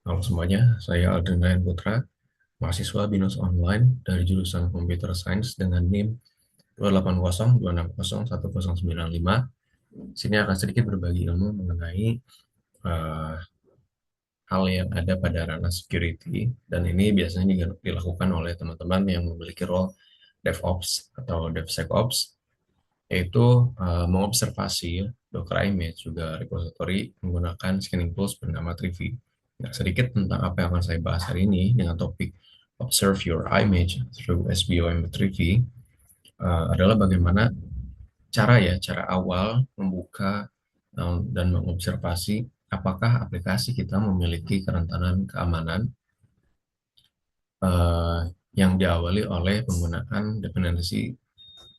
Halo semuanya, saya Aldrin Putra, mahasiswa BINUS Online dari jurusan Computer Science dengan NIM 280260109. Sini akan sedikit berbagi ilmu mengenai eh, hal yang ada pada ranah security, dan ini biasanya dilakukan oleh teman-teman yang memiliki role DevOps atau DevSecOps, yaitu mengobservasi Docker image juga repository menggunakan scanning tools bernama Trivi. Nah, sedikit tentang apa yang akan saya bahas hari ini dengan topik Observe Your Image through SBOM with Trivi adalah bagaimana cara awal membuka dan mengobservasi apakah aplikasi kita memiliki kerentanan keamanan eh, yang diawali oleh penggunaan dependensi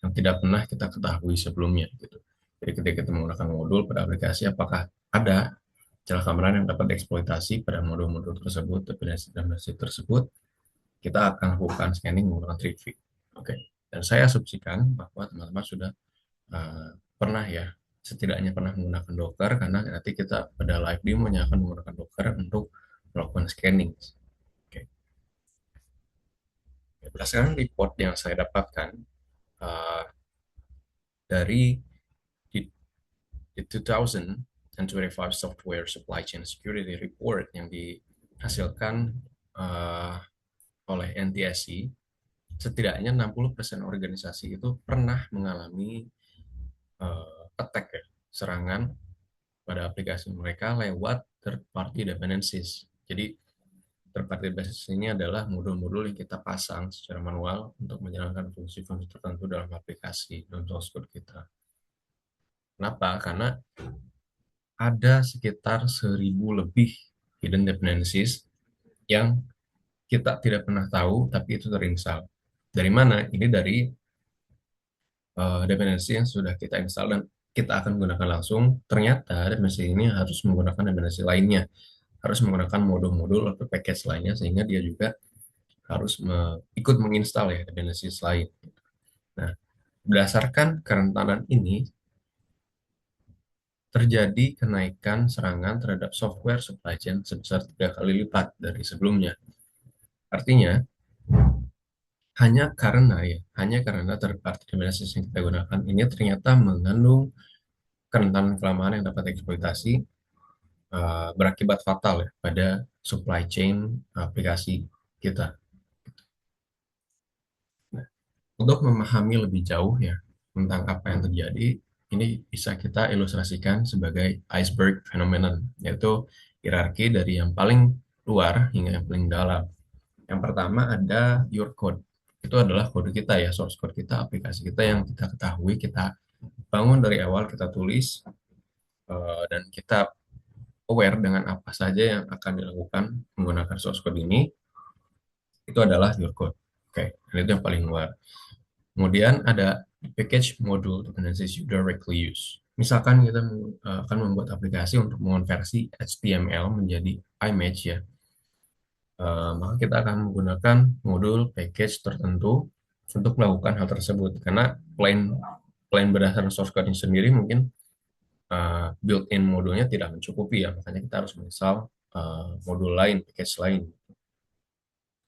yang tidak pernah kita ketahui sebelumnya gitu. Jadi ketika kita menggunakan modul pada aplikasi, apakah ada celah keamanan yang dapat dieksploitasi pada modul-modul tersebut, dependensi tersebut, kita akan lakukan scanning menggunakan Trivi. Oke, dan saya asumsikan bahwa teman-teman sudah pernah ya, setidaknya pernah menggunakan Docker, karena nanti kita pada live demo-nya akan menggunakan Docker untuk melakukan scanning. Oke, berdasarkan report yang saya dapatkan uh, dari di 2025 Software Supply Chain Security Report yang dihasilkan uh, oleh NTSC, setidaknya 60% organisasi itu pernah mengalami attack ya, serangan pada aplikasi mereka lewat third party dependencies. Jadi third party dependencies ini adalah modul-modul yang kita pasang secara manual untuk menjalankan fungsi-fungsi tertentu dalam aplikasi dalam source code kita. Kenapa? Karena ada sekitar 1.000 lebih hidden dependencies yang kita tidak pernah tahu, tapi itu terinstall. Dari mana? Ini dari dependensi yang sudah kita install dan kita akan gunakan langsung. Ternyata dependensi ini harus menggunakan dependensi lainnya, harus menggunakan modul-modul atau package lainnya, sehingga dia juga harus ikut menginstal ya dependensi lain. Nah, berdasarkan kerentanan ini, terjadi kenaikan serangan terhadap software supply chain sebesar 3 kali lipat dari sebelumnya. Artinya, hanya karena third party dependencies yang kita gunakan ini ternyata mengandung kerentanan kelemahan yang dapat dieksploitasi, berakibat fatal ya pada supply chain aplikasi kita. Nah, untuk memahami lebih jauh ya tentang apa yang terjadi, ini bisa kita ilustrasikan sebagai iceberg phenomenon, yaitu hierarki dari yang paling luar hingga yang paling dalam. Yang pertama ada your code. Itu adalah kode kita ya, source code kita, aplikasi kita yang kita ketahui, kita bangun dari awal, kita tulis, dan kita aware dengan apa saja yang akan dilakukan menggunakan source code ini. Itu adalah your code. Oke, dan itu yang paling luar. Kemudian ada package module dependencies you directly use. Misalkan kita akan membuat aplikasi untuk mengonversi HTML menjadi image ya, maka kita akan menggunakan modul package tertentu untuk melakukan hal tersebut. Karena plain berdasarkan source code sendiri mungkin built-in modulnya tidak mencukupi ya, makanya kita harus menginstal modul lain, package lain.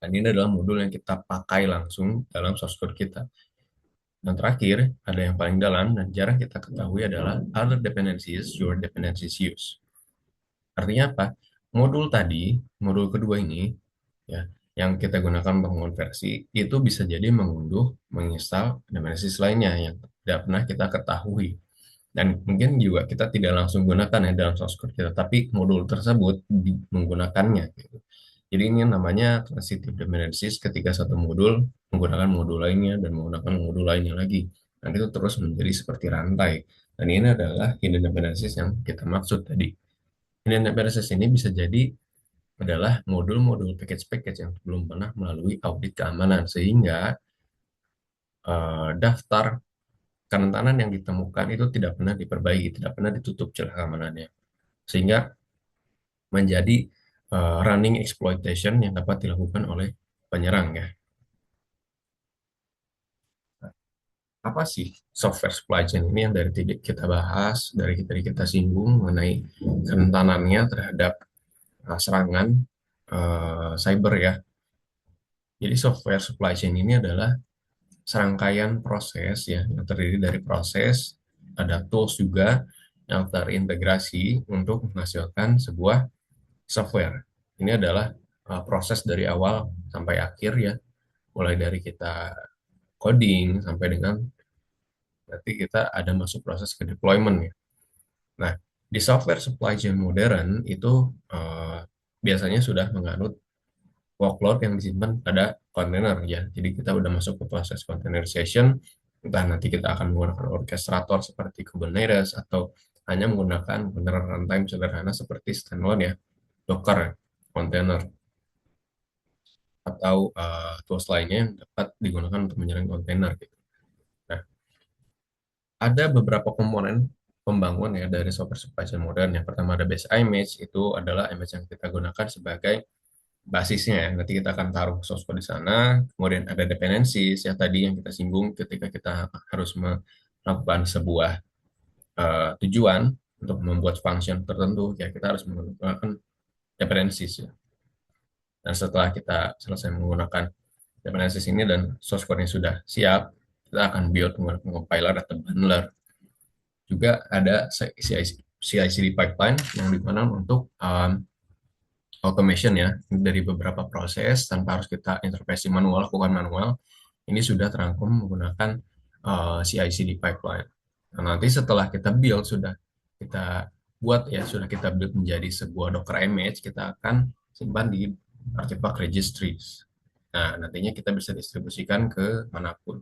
Dan ini adalah modul yang kita pakai langsung dalam source code kita. Dan terakhir, ada yang paling dalam dan jarang kita ketahui adalah other dependencies your dependencies use. Artinya apa? Modul tadi, modul kedua ini, ya, yang kita gunakan untuk mengonversi, itu bisa jadi mengunduh, menginstal dependencies lainnya yang tidak pernah kita ketahui. Dan mungkin juga kita tidak langsung gunakan ya dalam source code kita, tapi modul tersebut menggunakannya. Gitu. Jadi ini namanya transitive dependencies ketika satu modul menggunakan modul lainnya dan menggunakan modul lainnya lagi. Dan itu terus menjadi seperti rantai. Dan ini adalah hidden dependencies yang kita maksud tadi. Hidden dependencies ini bisa jadi adalah modul-modul package-package yang belum pernah melalui audit keamanan, sehingga daftar kerentanan yang ditemukan itu tidak pernah diperbaiki, tidak pernah ditutup celah keamanannya, sehingga menjadi running exploitation yang dapat dilakukan oleh penyerang ya. Apa sih software supply chain ini yang dari tadi kita bahas, dari tadi kita singgung mengenai kerentanannya terhadap serangan. cyber ya. Jadi software supply chain ini adalah serangkaian proses ya yang terdiri dari proses, ada tools juga yang terintegrasi untuk menghasilkan sebuah software. Ini adalah proses dari awal sampai akhir ya, mulai dari kita coding sampai dengan nanti kita ada masuk proses ke deployment ya. Nah, di software supply chain modern itu biasanya sudah menganut workload yang disimpan pada kontainer ya. Jadi kita udah masuk ke proses containerization, entah nanti kita akan menggunakan orchestrator seperti Kubernetes atau hanya menggunakan container runtime sederhana seperti standalone ya, Docker, container atau tools lainnya yang dapat digunakan untuk menjalankan kontainer gitu. Nah, ada beberapa komponen pembangun ya dari software supply chain modern. Yang pertama ada base image, itu adalah image yang kita gunakan sebagai basisnya ya. Nanti kita akan taruh source code di sana. Kemudian ada dependencies ya tadi yang kita singgung ketika kita harus melakukan sebuah tujuan untuk membuat function tertentu ya kita harus menggunakan dependencies ya. Dan setelah kita selesai menggunakan dependencies ini dan source code-nya sudah siap, kita akan build menggunakan compiler atau bundler. Juga ada CI/CD pipeline yang digunakan untuk automation ya dari beberapa proses tanpa harus kita intervensi manual, lakukan manual. Ini sudah terangkum menggunakan CI/CD pipeline. Nah, nanti setelah kita build sudah kita buat ya sudah kita build menjadi sebuah Docker image, kita akan simpan di artifact registries. Nah, nantinya kita bisa distribusikan ke manapun.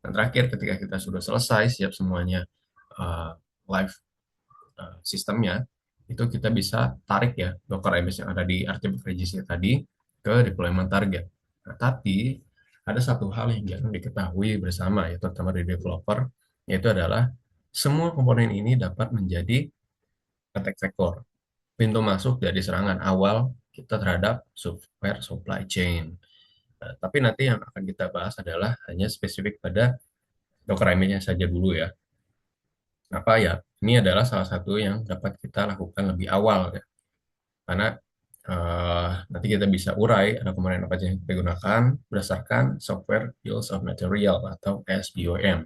Dan terakhir, ketika kita sudah selesai, siap semuanya live sistemnya, itu kita bisa tarik ya Docker image yang ada di artifact registry tadi ke deployment target. Nah, tapi ada satu hal yang jarang diketahui bersama, ya terutama dari developer, yaitu adalah semua komponen ini dapat menjadi attack vector, pintu masuk dari serangan awal kita terhadap software supply chain. Nah, tapi nanti yang akan kita bahas adalah hanya spesifik pada Docker image-nya saja dulu ya. Kenapa ya? Ini adalah salah satu yang dapat kita lakukan lebih awal ya. Karena nanti kita bisa urai ada komponen apa saja yang kita gunakan berdasarkan software bills of material atau SBOM.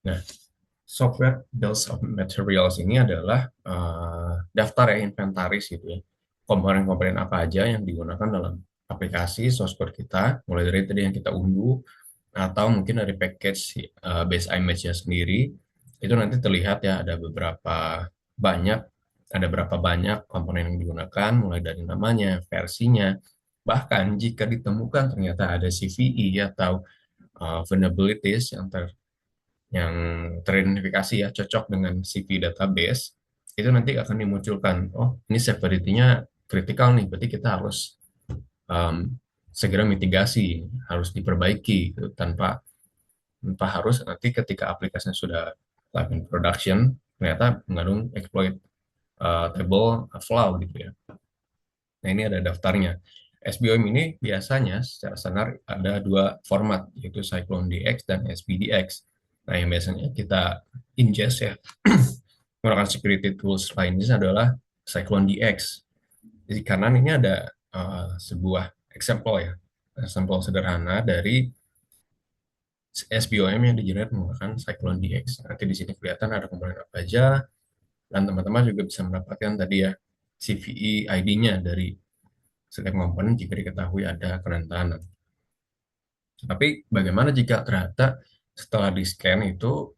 Nah, software bills of materials ini adalah daftar ya inventaris gitu ya. Komponen-komponen apa aja yang digunakan dalam aplikasi source code kita, mulai dari tadi yang kita unduh atau mungkin dari package base image-nya sendiri. Itu nanti terlihat ya banyak ada berapa banyak komponen yang digunakan, mulai dari namanya, versinya, bahkan jika ditemukan ternyata ada CVE atau vulnerabilities yang teridentifikasi ya cocok dengan CV database, itu nanti akan dimunculkan, oh ini severity-nya kritikal nih, berarti kita harus um, segera mitigasi, harus diperbaiki gitu, tanpa harus nanti ketika aplikasinya sudah live in production ternyata mengandung exploitable flaw gitu ya. Nah, ini ada daftarnya. SBOM ini biasanya secara standar ada dua format, yaitu Cyclone DX dan SPDX. Nah, yang biasanya kita ingest ya, menggunakan security tools lainnya adalah Cyclone DX. Jadi kanan ini ada sebuah example ya, sampel sederhana dari SBOM yang di-generate menggunakan Cyclone DX. Nanti di sini kelihatan ada komponen apa aja, dan teman-teman juga bisa mendapatkan tadi ya CVE ID-nya dari setiap komponen jika diketahui ada kerentanan. Tapi bagaimana jika ternyata setelah di-scan itu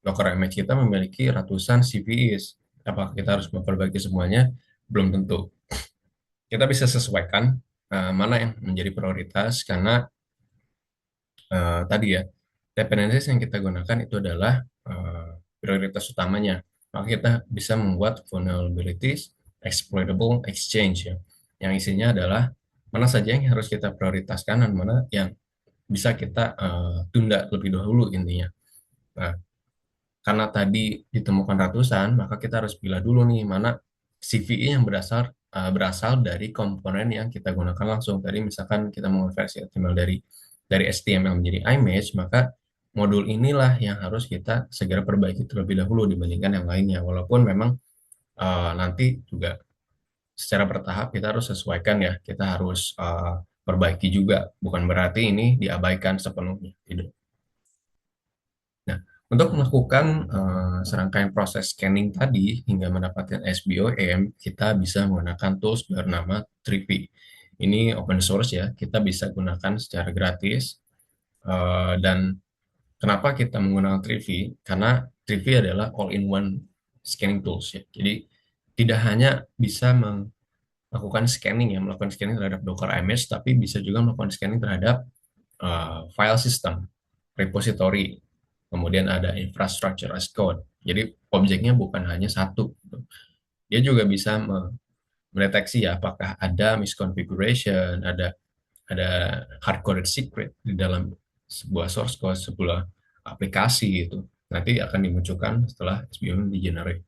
Docker image kita memiliki ratusan CVEs? Apakah kita harus memperbaiki semuanya? Belum tentu. Kita bisa sesuaikan mana yang menjadi prioritas karena tadi ya, dependencies yang kita gunakan itu adalah prioritas utamanya. Maka kita bisa membuat vulnerabilities exploitable exchange ya, yang isinya adalah mana saja yang harus kita prioritaskan dan mana yang bisa kita tunda lebih dahulu intinya. Nah, karena tadi ditemukan ratusan, maka kita harus pilih dulu nih mana CVE yang berasal dari komponen yang kita gunakan langsung. Tadi misalkan kita mengonversi HTML dari HTML menjadi image, maka modul inilah yang harus kita segera perbaiki terlebih dahulu dibandingkan yang lainnya. Walaupun memang nanti juga secara bertahap kita harus sesuaikan ya, kita harus perbaiki juga, bukan berarti ini diabaikan sepenuhnya. Tidak. Nah, untuk melakukan serangkaian proses scanning tadi hingga mendapatkan SBOM, kita bisa menggunakan tools bernama Trivi. Ini open source ya, kita bisa gunakan secara gratis. Dan kenapa kita menggunakan Trivi? Karena Trivi adalah all-in-one scanning tools ya. Jadi tidak hanya bisa melakukan scanning ya, melakukan scanning terhadap Docker image, tapi bisa juga melakukan scanning terhadap file system, repository, kemudian ada infrastructure as code. Jadi objeknya bukan hanya satu, gitu. Dia juga bisa mendeteksi ya apakah ada misconfiguration, ada hard-coded secret di dalam sebuah source code, sebuah aplikasi gitu. Nanti akan dimunculkan setelah SBM di-generate.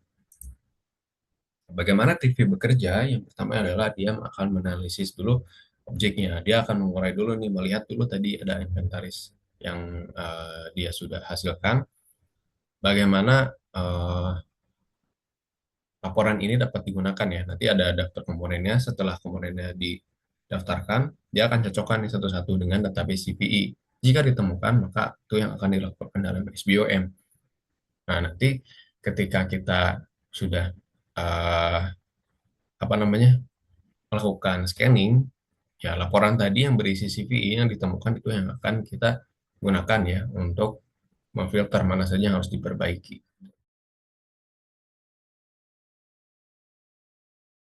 Bagaimana TV bekerja? Yang pertama adalah dia akan menganalisis dulu objeknya. Dia akan mengurai dulu nih, melihat dulu tadi ada inventaris yang dia sudah hasilkan. Bagaimana laporan ini dapat digunakan ya. Nanti ada daftar komponennya. Setelah komponennya didaftarkan, dia akan cocokkan nih satu-satu dengan database CPI. Jika ditemukan, maka itu yang akan dilaporkan dalam SBOM. Nah, nanti ketika kita sudah uh, apa namanya melakukan scanning, ya laporan tadi yang berisi CVI yang ditemukan itu yang akan kita gunakan ya untuk memfilter mana saja yang harus diperbaiki.